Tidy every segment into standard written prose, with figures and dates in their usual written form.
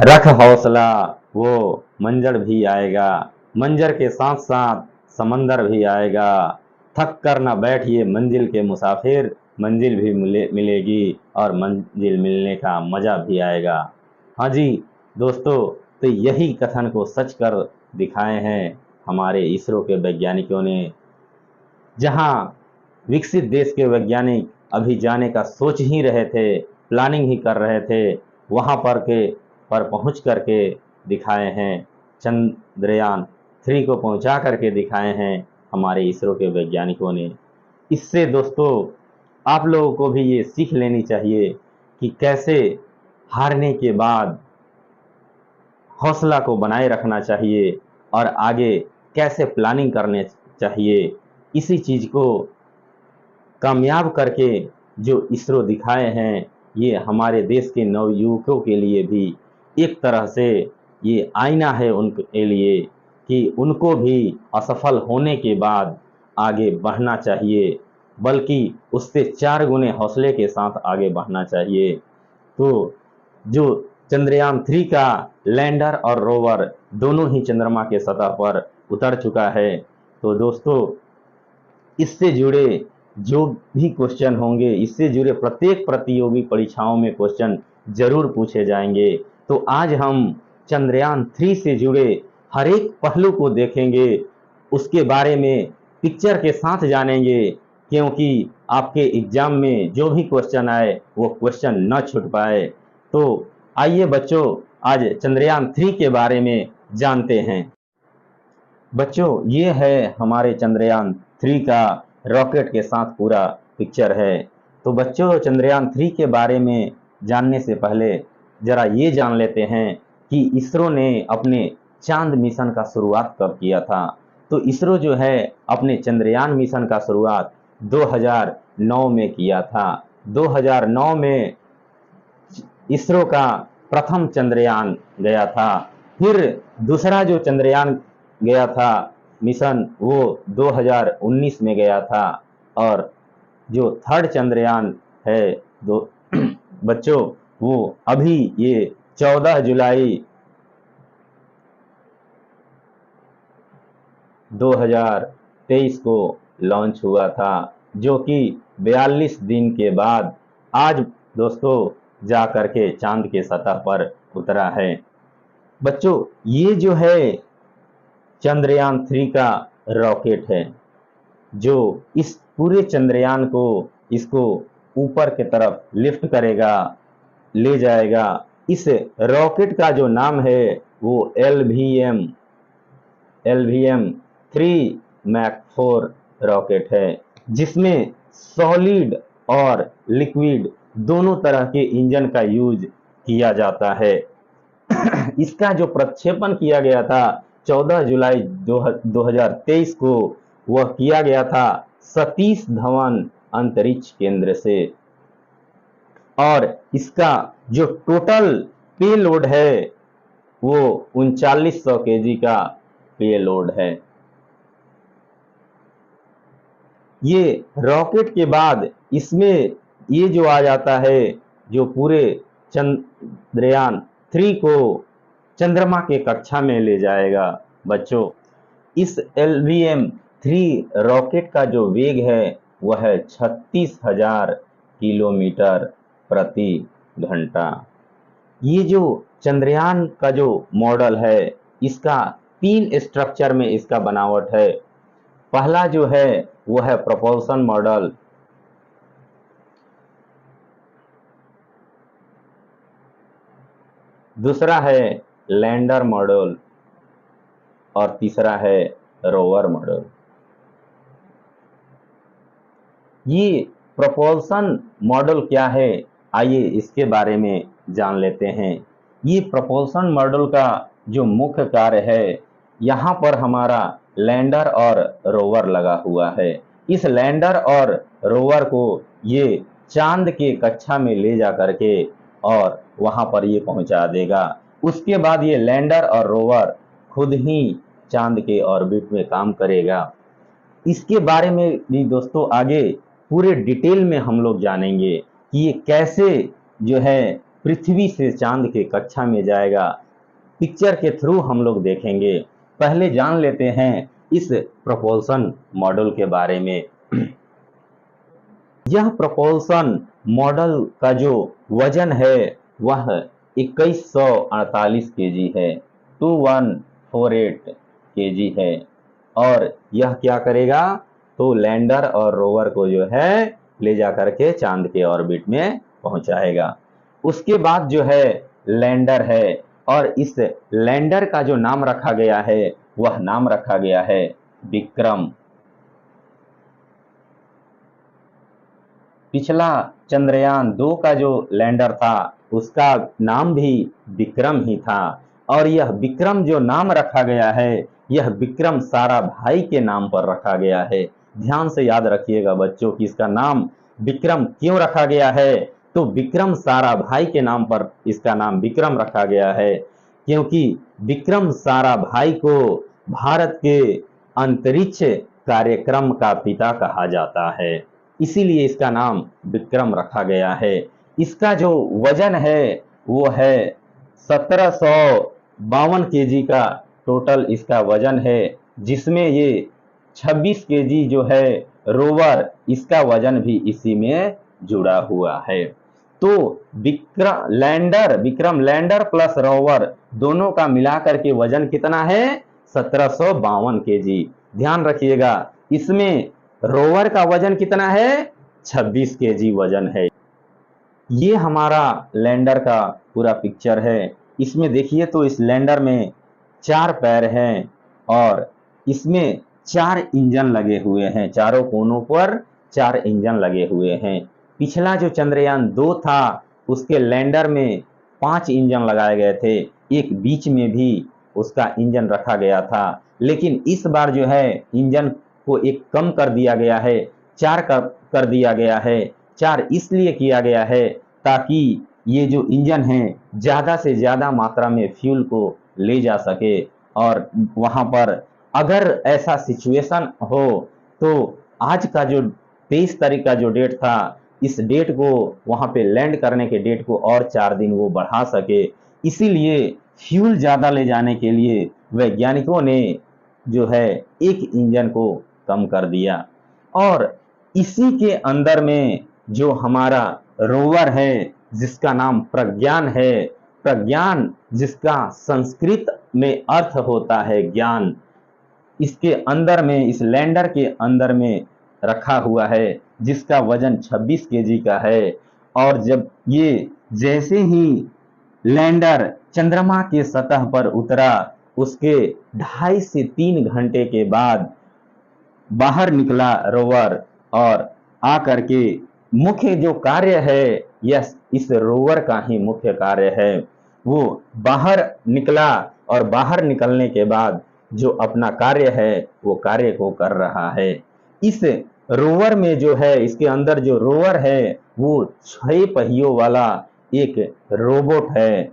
रख हौसला, वो मंजर भी आएगा, मंजर के साथ साथ समंदर भी आएगा। थक कर न बैठिए मंजिल के मुसाफिर, मंजिल भी मिलेगी और मंजिल मिलने का मजा भी आएगा। हाँ जी दोस्तों, तो यही कथन को सच कर दिखाए हैं हमारे इसरो के वैज्ञानिकों ने। जहां विकसित देश के वैज्ञानिक अभी जाने का सोच ही रहे थे, प्लानिंग ही कर रहे थे, वहां पर पहुंच करके दिखाए हैं। चंद्रयान 3 को पहुंचा करके दिखाए हैं हमारे इसरो के वैज्ञानिकों ने। इससे दोस्तों आप लोगों को भी ये सीख लेनी चाहिए कि कैसे हारने के बाद हौसला को बनाए रखना चाहिए और आगे कैसे प्लानिंग करने चाहिए। इसी चीज को कामयाब करके जो इसरो दिखाए हैं, ये हमारे देश के नवयुवकों के लिए भी एक तरह से ये आईना है उनके लिए कि उनको भी असफल होने के बाद आगे बढ़ना चाहिए, बल्कि उससे 4 गुने हौसले के साथ आगे बढ़ना चाहिए। तो जो चंद्रयान 3 का लैंडर और रोवर दोनों ही चंद्रमा के सतह पर उतर चुका है। तो दोस्तों इससे जुड़े जो भी क्वेश्चन होंगे, इससे जुड़े प्रत्येक प्रतियोगी परीक्षाओं में क्वेश्चन जरूर पूछे जाएंगे। तो आज हम चंद्रयान 3 से जुड़े हर एक पहलू को देखेंगे, उसके बारे में पिक्चर के साथ जानेंगे, क्योंकि आपके एग्जाम में जो भी क्वेश्चन आए वो क्वेश्चन न छूट पाए। तो आइए बच्चों, आज चंद्रयान 3 के बारे में जानते हैं। बच्चों ये है हमारे चंद्रयान 3 का रॉकेट के साथ पूरा पिक्चर है। तो बच्चों चंद्रयान 3 के बारे में जानने से पहले जरा ये जान लेते हैं कि इसरो ने अपने चांद मिशन का शुरुआत कब किया था। तो इसरो जो है अपने चंद्रयान मिशन का शुरुआत 2009 में किया था। 2009 में इसरो का प्रथम चंद्रयान गया था। फिर दूसरा जो चंद्रयान गया था मिशन, वो 2019 में गया था। और जो थर्ड चंद्रयान है दो बच्चों, वो अभी ये 14 जुलाई 2023 को लॉन्च हुआ था, जो कि 42 दिन के बाद आज दोस्तों जा करके चांद के सतह पर उतरा है। बच्चों ये जो है चंद्रयान 3 का रॉकेट है, जो इस पूरे चंद्रयान को इसको ऊपर की तरफ लिफ्ट करेगा, ले जाएगा। इस रॉकेट का जो नाम है वो LVM 3 मैक 4 रॉकेट है, जिसमें सॉलिड और लिक्विड दोनों तरह के इंजन का यूज किया जाता है। इसका जो प्रक्षेपण किया गया था 14 जुलाई 2023 को, वह किया गया था सतीश धवन अंतरिक्ष केंद्र से। और इसका जो टोटल पेलोड है वो 3900 केजी का पेलोड है। ये रॉकेट के बाद इसमें ये जो आ जाता है, जो पूरे चंद्रयान 3 को चंद्रमा के कक्षा में ले जाएगा। बच्चों इस LVM 3 रॉकेट का जो वेग है वह है 36,000 किलोमीटर प्रति घंटा। ये जो चंद्रयान का जो मॉडल है, इसका 3 स्ट्रक्चर में इसका बनावट है। पहला जो है वो है प्रोपल्शन मॉडल, दूसरा है लैंडर मॉडल और तीसरा है रोवर मॉडल। ये प्रोपल्शन मॉडल क्या है, आइए इसके बारे में जान लेते हैं। ये प्रोपल्शन मॉडल का जो मुख्य कार्य है, यहाँ पर हमारा लैंडर और रोवर लगा हुआ है। इस लैंडर और रोवर को ये चांद के कक्षा में ले जा करके और वहां पर ये पहुंचा देगा। उसके बाद ये लैंडर और रोवर खुद ही चांद के ऑर्बिट में काम करेगा। इसके बारे में भी दोस्तों आगे पूरे डिटेल में हम लोग जानेंगे कि ये कैसे जो है पृथ्वी से चांद के कक्षा में जाएगा। पिक्चर के थ्रू हम लोग देखेंगे। पहले जान लेते हैं इस प्रोपल्शन मॉडल के बारे में। यह प्रोपल्शन मॉडल का जो वजन है वह 2148 केजी है, 2148 केजी है। और यह क्या करेगा, तो लैंडर और रोवर को जो है ले जा करके चांद के ऑर्बिट में पहुंचाएगा। उसके बाद जो है लैंडर है, और इस लैंडर का जो नाम रखा गया है वह नाम रखा गया है विक्रम। पिछला चंद्रयान 2 का जो लैंडर था उसका नाम भी विक्रम ही था, और यह विक्रम जो नाम रखा गया है यह विक्रम साराभाई के नाम पर रखा गया है। ध्यान से याद रखिएगा बच्चों कि इसका नाम विक्रम क्यों रखा गया है, तो विक्रम साराभाई के नाम पर इसका नाम विक्रम रखा गया है, क्योंकि विक्रम साराभाई को भारत के अंतरिक्ष कार्यक्रम का पिता कहा जाता है, इसीलिए इसका नाम विक्रम रखा गया है। इसका जो वजन है वो है 1752 केजी का टोटल इसका वजन है, जिसमें ये 26 केजी जो है रोवर, इसका वजन भी इसी में जुड़ा हुआ है। तो विक्रम लैंडर प्लस रोवर दोनों का मिलाकर के वजन कितना है, 1752 केजी। ध्यान रखिएगा इसमें रोवर का वजन कितना है, 26 केजी वजन है। ये हमारा लैंडर का पूरा पिक्चर है। इसमें देखिए तो इस लैंडर में 4 पैर हैं और इसमें 4 इंजन लगे हुए हैं, चारों कोनों पर 4 इंजन लगे हुए हैं। पिछला जो चंद्रयान 2 था उसके लैंडर में 5 इंजन लगाए गए थे, एक बीच में भी उसका इंजन रखा गया था, लेकिन इस बार जो है इंजन को एक कम कर दिया गया है, 4 कर दिया गया है। 4 इसलिए किया गया है ताकि ये जो इंजन है ज़्यादा से ज़्यादा मात्रा में फ्यूल को ले जा सके, और वहाँ पर अगर ऐसा सिचुएशन हो तो आज का जो 23 तारीख का जो डेट था, इस डेट को वहाँ पे लैंड करने के डेट को और 4 दिन वो बढ़ा सके। इसीलिए फ्यूल ज़्यादा ले जाने के लिए वैज्ञानिकों ने जो है एक इंजन को कम कर दिया। और इसी के अंदर में जो हमारा रोवर है जिसका नाम प्रज्ञान है, प्रज्ञान जिसका संस्कृत में अर्थ होता है ज्ञान, इसके अंदर में, इस लैंडर के अंदर में रखा हुआ है, जिसका वजन 26 केजी का है। और जब ये जैसे ही लैंडर चंद्रमा के सतह पर उतरा, उसके 2.5 से 3 घंटे के बाद बाहर निकला रोवर, और आकर के मुख्य जो कार्य है यह इस रोवर का ही मुख्य कार्य है। वो बाहर निकला और बाहर निकलने के बाद जो अपना कार्य है वो कार्य को कर रहा है। इस रोवर में जो है, इसके अंदर जो रोवर है वो 6 पहियों वाला एक रोबोट है।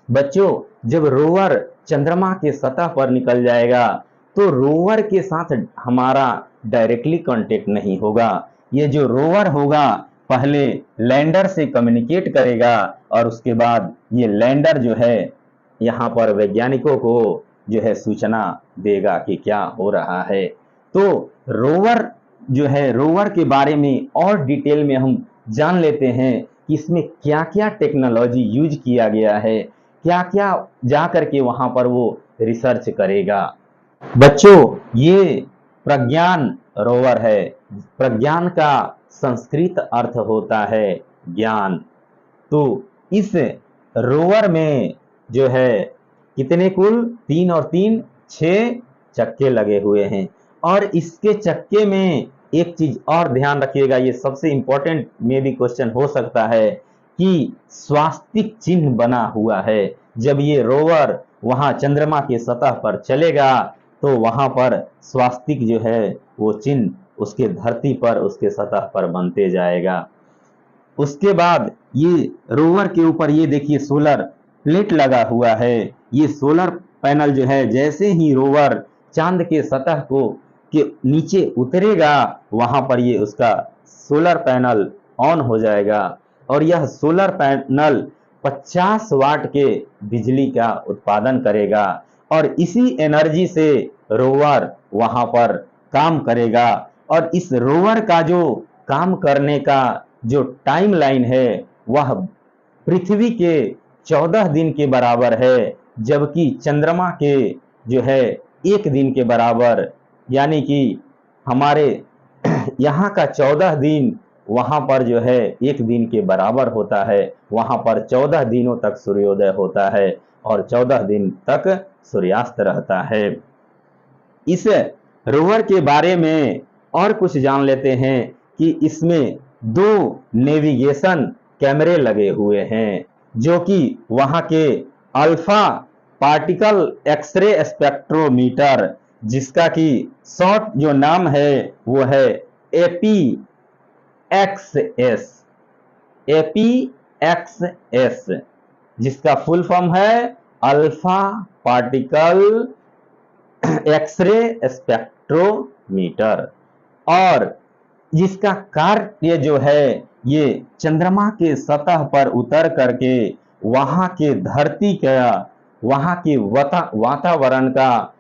बच्चों, जब रोवर चंद्रमा के सतह पर निकल जाएगा तो रोवर के साथ हमारा डायरेक्टली कांटेक्ट नहीं होगा। ये जो रोवर होगा पहले लैंडर से कम्युनिकेट करेगा, और उसके बाद ये लैंडर जो है यहाँ पर वैज्ञानिकों को जो है सूचना देगा कि क्या हो रहा है। तो रोवर जो है, रोवर के बारे में और डिटेल में हम जान लेते हैं कि इसमें क्या क्या टेक्नोलॉजी यूज किया गया है, क्या क्या जा करके वहाँ पर वो रिसर्च करेगा। बच्चों, ये प्रज्ञान रोवर है। प्रज्ञान का संस्कृत अर्थ होता है ज्ञान। तो इस रोवर में जो है कितने कुल 3 और 3 6 चक्के लगे हुए हैं, और इसके चक्के में एक चीज और ध्यान रखिएगा, ये सबसे इंपॉर्टेंट में भी क्वेश्चन हो सकता है कि स्वास्तिक चिन्ह बना हुआ है। जब ये रोवर वहां चंद्रमा के सतह पर चलेगा तो वहां पर स्वास्तिक जो है वो चिन्ह उसके धरती पर, उसके सतह पर बनते जाएगा। उसके बाद ये रोवर के ऊपर ये देखिए सोलर प्लेट लगा हुआ है। ये सोलर पैनल जो है, जैसे ही रोवर चांद के सतह को के नीचे उतरेगा वहां पर ये उसका सोलर पैनल ऑन हो जाएगा, और यह सोलर पैनल 50 वाट के बिजली का उत्पादन करेगा और इसी एनर्जी से रोवर वहां पर काम करेगा। और इस रोवर का जो काम करने का जो टाइम लाइन है वह पृथ्वी के 14 दिन के बराबर है, जबकि चंद्रमा के जो है 1 दिन के बराबर, यानी कि हमारे यहाँ का 14 दिन वहां पर जो है 1 दिन के बराबर होता है। वहां पर 14 दिनों तक सूर्योदय होता है और 14 दिन तक सूर्यास्त रहता है। इस रोवर के बारे में और कुछ जान लेते हैं कि इसमें 2 नेविगेशन कैमरे लगे हुए हैं, जो कि वहां के अल्फा पार्टिकल एक्सरे स्पेक्ट्रोमीटर, जिसका कि शॉर्ट जो नाम है वो है APXS, APXS, जिसका फुल फॉर्म है अल्फा पार्टिकल एक्सरे स्पेक्ट्रोमीटर। और जिसका कार्य जो है ये चंद्रमा के सतह पर उतर करके वहां के धरती का, वहां के वातावरण का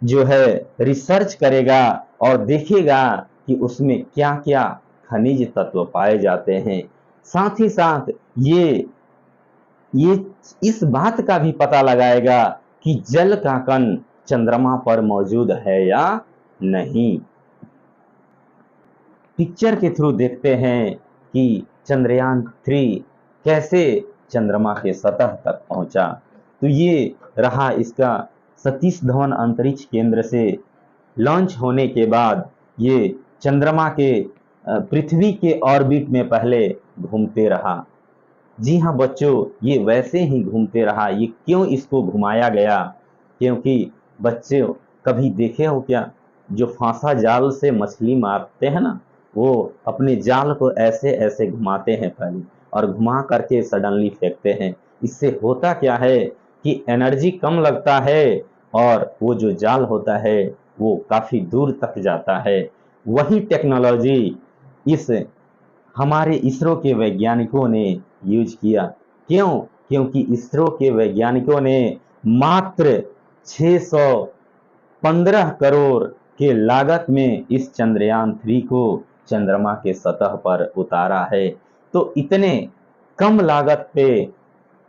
जो है रिसर्च करेगा और देखेगा कि उसमें क्या क्या खनिज तत्व पाए जाते हैं। साथ ही साथ ये इस बात का भी पता लगाएगा कि जल का कण चंद्रमा पर मौजूद है या नहीं। पिक्चर के थ्रू देखते हैं कि चंद्रयान 3 कैसे चंद्रमा के सतह तक पहुंचा। तो ये रहा इसका सतीश धवन अंतरिक्ष केंद्र से लॉन्च होने के बाद ये चंद्रमा के पृथ्वी के ऑर्बिट में पहले घूमते रहा। जी हाँ बच्चों, ये वैसे ही घूमते रहा। ये क्यों इसको घुमाया गया? क्योंकि बच्चे कभी देखे हो क्या, जो फांसा जाल से मछली मारते हैं ना, वो अपने जाल को ऐसे ऐसे घुमाते हैं पहले और घुमा करके सडनली फेंकते हैं। इससे होता क्या है कि एनर्जी कम लगता है और वो जो जाल होता है वो काफी दूर तक जाता है। वही टेक्नोलॉजी इस हमारे इसरो के वैज्ञानिकों ने यूज किया। क्यों? क्योंकि इसरो के वैज्ञानिकों ने मात्र 615 करोड़ के लागत में इस चंद्रयान 3 को चंद्रमा के सतह पर उतारा है। तो इतने कम लागत पे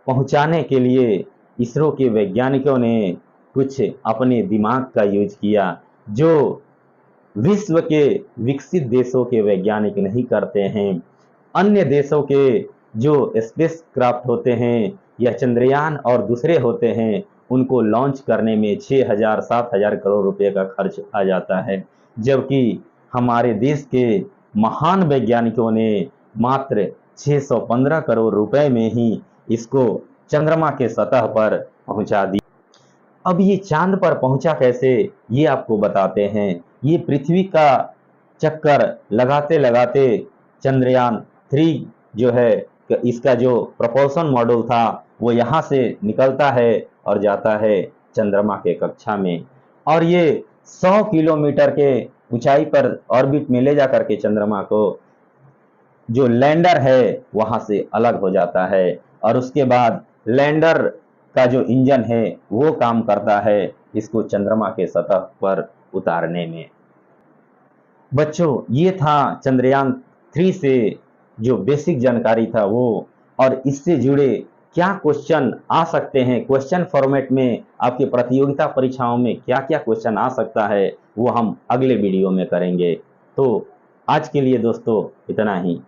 पहुंचाने के लिए इसरो के वैज्ञानिकों ने कुछ अपने दिमाग का यूज किया, जो विश्व के विकसित देशों के वैज्ञानिक नहीं करते हैं। अन्य देशों के जो स्पेस क्राफ्ट होते हैं या चंद्रयान और दूसरे होते हैं, उनको लॉन्च करने में 6,000-7,000 करोड़ रुपए का खर्च आ जाता है, जबकि हमारे देश के महान वैज्ञानिकों ने मात्र 615 करोड़ रुपए में ही इसको चंद्रमा के सतह पर पहुंचा दी। अब ये चांद पर पहुंचा कैसे, ये आपको बताते हैं। ये पृथ्वी का चक्कर लगाते लगाते चंद्रयान 3 जो है, इसका जो प्रपोल्सन मॉड्यूल था वो यहाँ से निकलता है और जाता है चंद्रमा के कक्षा में, और ये 100 किलोमीटर के ऊंचाई पर ऑर्बिट में ले जा करके चंद्रमा को जो लैंडर है वहां से अलग हो जाता है। और उसके बाद लैंडर का जो इंजन है वो काम करता है इसको चंद्रमा के सतह पर उतारने में। बच्चों, ये था चंद्रयान 3 से जो बेसिक जानकारी था वो, और इससे जुड़े क्या क्वेश्चन आ सकते हैं, क्वेश्चन फॉर्मेट में आपके प्रतियोगिता परीक्षाओं में क्या क्या क्वेश्चन आ सकता है, वो हम अगले वीडियो में करेंगे। तो आज के लिए दोस्तों इतना ही।